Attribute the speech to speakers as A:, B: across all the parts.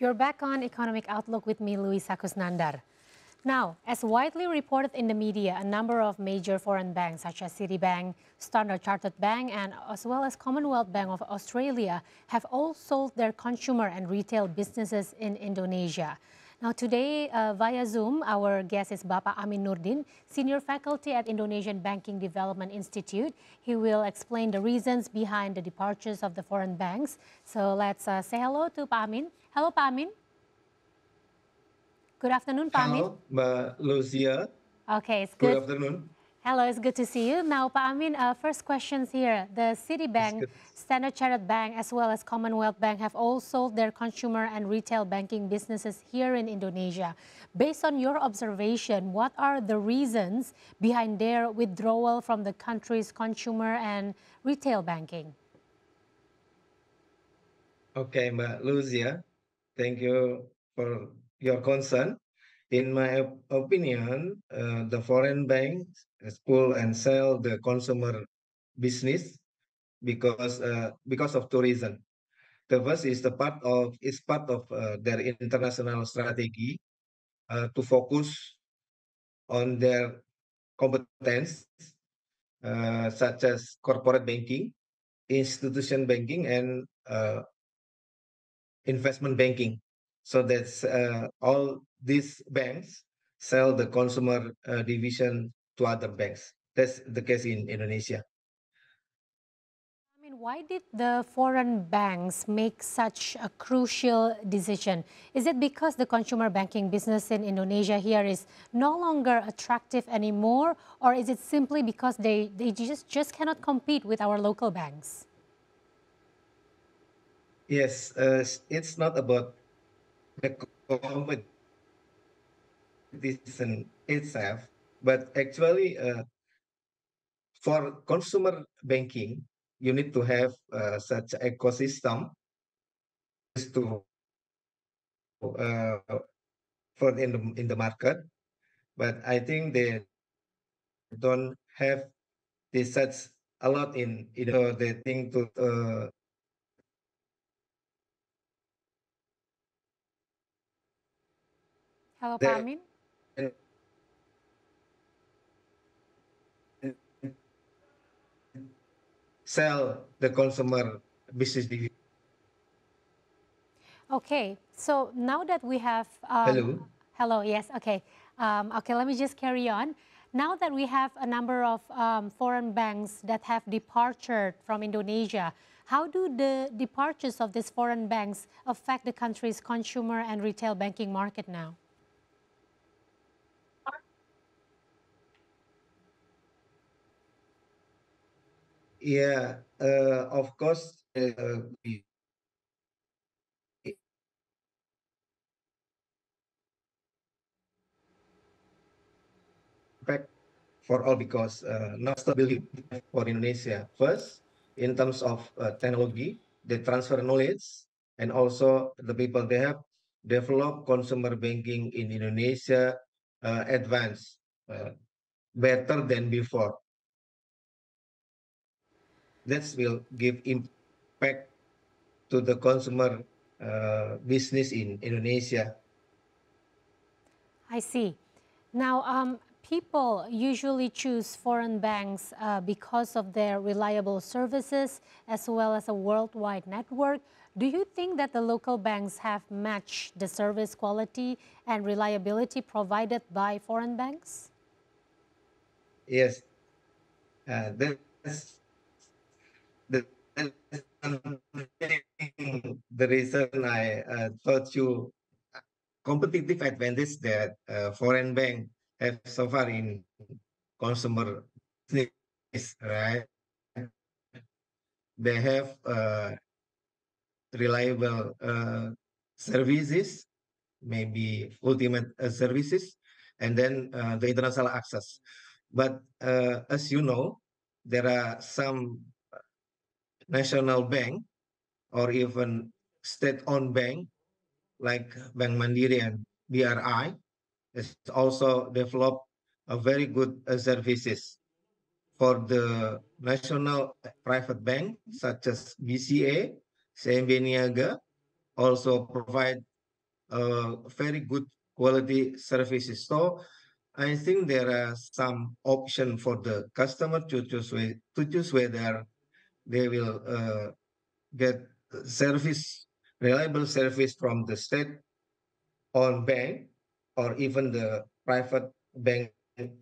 A: You're back on Economic Outlook with me, Luisa Kusnandar. Now, as widely reported in the media, a number of major foreign banks such as Citibank, Standard Chartered Bank, and as well as Commonwealth Bank of Australia have all sold their consumer and retail businesses in Indonesia. Now, today via Zoom, our guest is Bapak Amin Nurdin, Senior Faculty at Indonesian Banking Development Institute. He will explain the reasons behind the departures of the foreign banks. So let's say hello to Pak Amin. Hello, Pak Amin. Good afternoon, Pak Amin.
B: Hello, Mbak Lucia.
A: Okay, it's
B: Good
A: good.
B: afternoon.
A: Hello, it's good to see you. Now, Pak Amin, first questions here. The Citibank, Standard Chartered Bank, as well as Commonwealth Bank have all sold their consumer and retail banking businesses here in Indonesia. Based on your observation, what are the reasons behind their withdrawal from the country's consumer and retail banking?
B: Okay, Mbak Lucia, thank you for your concern. In my opinion, the foreign banks pull and sell the consumer business because of two reasons. The first is part of their international strategy to focus on their competence such as corporate banking, institution banking, and investment banking. So that's all these banks sell the consumer division to other banks. That's the case in Indonesia.
A: I mean, why did the foreign banks make such a crucial decision? Is it because the consumer banking business in Indonesia here is no longer attractive anymore, or is it simply because they just cannot compete with our local banks?
B: Yes, it's not about the competition itself, but actually for consumer banking, you need to have such ecosystem to uh, for in the market. But I think they don't have this such a lot in they think to
A: Hello, Pak
B: they
A: Amin.
B: sell the consumer business division.
A: Okay, so now that we have
B: Hello.
A: hello, yes, okay, okay. Let me just carry on. Now that we have a number of foreign banks that have departed from Indonesia, how do the departures of these foreign banks affect the country's consumer and retail banking market now?
B: Yeah, of course, impact for all because not stability for Indonesia. First, in terms of technology, they transfer knowledge, and also the people they have developed consumer banking in Indonesia advanced better than before. That will give impact to the consumer business in Indonesia.
A: I see. Now, people usually choose foreign banks because of their reliable services as well as a worldwide network. Do you think that the local banks have matched the service quality and reliability provided by foreign banks?
B: Yes, that's the, the reason I taught you competitive advantage that foreign bank have so far in consumer business, right? They have reliable services, maybe ultimate services, and then the international access. But as you know, there are some national bank or even state-owned bank like Bank Mandiri and BRI has also developed a very good services for the national private bank such as BCA, CMB Niaga also provide very good quality services. So I think there are some option for the customer to choose whether they will get service, reliable service from the state-owned bank or even the private bank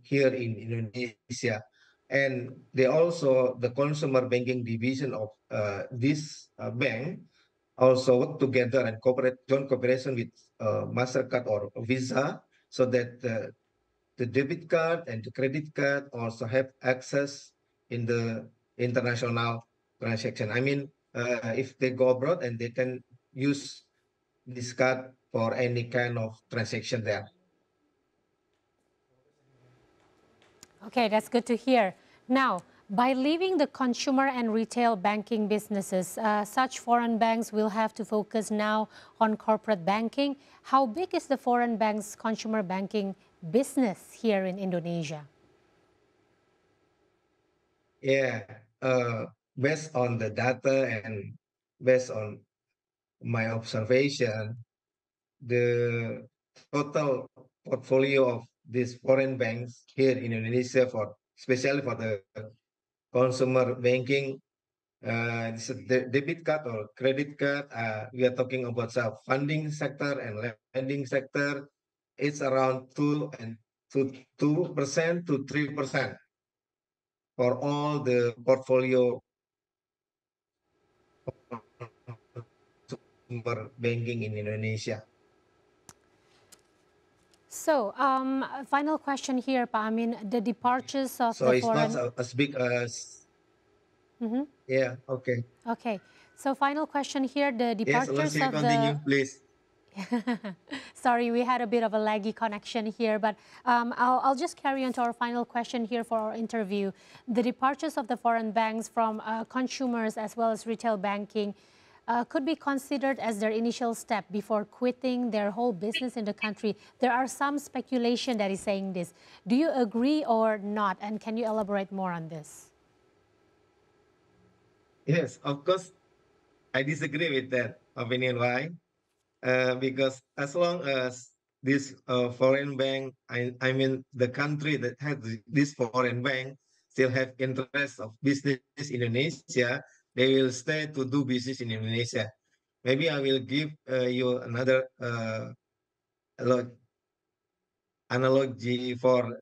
B: here in Indonesia. And they also, the consumer banking division of this bank also work together and joint cooperation with MasterCard or Visa so that the debit card and the credit card also have access in the international transaction. I mean, if they go abroad and they can use this card for any kind of transaction there.
A: Okay, that's good to hear. Now, by leaving the consumer and retail banking businesses, such foreign banks will have to focus now on corporate banking. How big is the foreign bank's consumer banking business here in Indonesia?
B: Yeah, based on the data and based on my observation, the total portfolio of these foreign banks here in Indonesia, for especially for the consumer banking, this is the debit card or credit card. We are talking about funding sector and lending sector. It's around 2% to 3% for all the portfolio consumer banking in Indonesia.
A: So, final question here, Pak Amin. The departures of
B: So
A: the
B: it's
A: foreign...
B: not as big as... Yeah, okay.
A: Okay. So, final question here. The
B: Yes,
A: departures
B: Lucy,
A: of the...
B: continue, please.
A: Sorry, we had a bit of a laggy connection here, but I'll just carry on to our final question here for our interview. The departures of the foreign banks from consumers as well as retail banking could be considered as their initial step before quitting their whole business in the country. There are some speculation that is saying this. Do you agree or not? And can you elaborate more on this?
B: Yes, of course, I disagree with that opinion. Why? Because as long as this foreign bank, I mean the country that has this foreign bank still have interest of business in Indonesia, they will stay to do business in Indonesia. Maybe I will give you another analogy for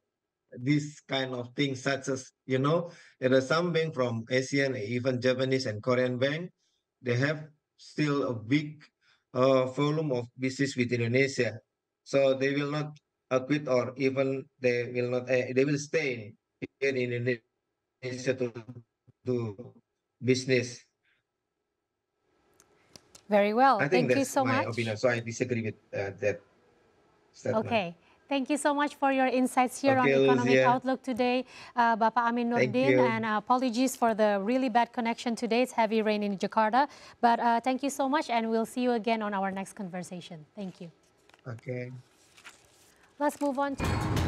B: this kind of things, such as, there are some bank from Asian, even Japanese and Korean bank, they have still a big volume of business with Indonesia. So they will not quit, or even they will not, they will stay here in Indonesia to do business.
A: Very well.
B: I think
A: Thank you
B: that's
A: so
B: my
A: much.
B: opinion. So I disagree with that statement.
A: Okay. Thank you so much for your insights here on
B: Okay,
A: Economic
B: Lucia.
A: Outlook today, Bapak Amin
B: Thank
A: Nurdin,
B: you.
A: and apologies for the really bad connection today. It's heavy rain in Jakarta, but thank you so much, and we'll see you again on our next conversation. Thank you.
B: Okay.
A: Let's move on to...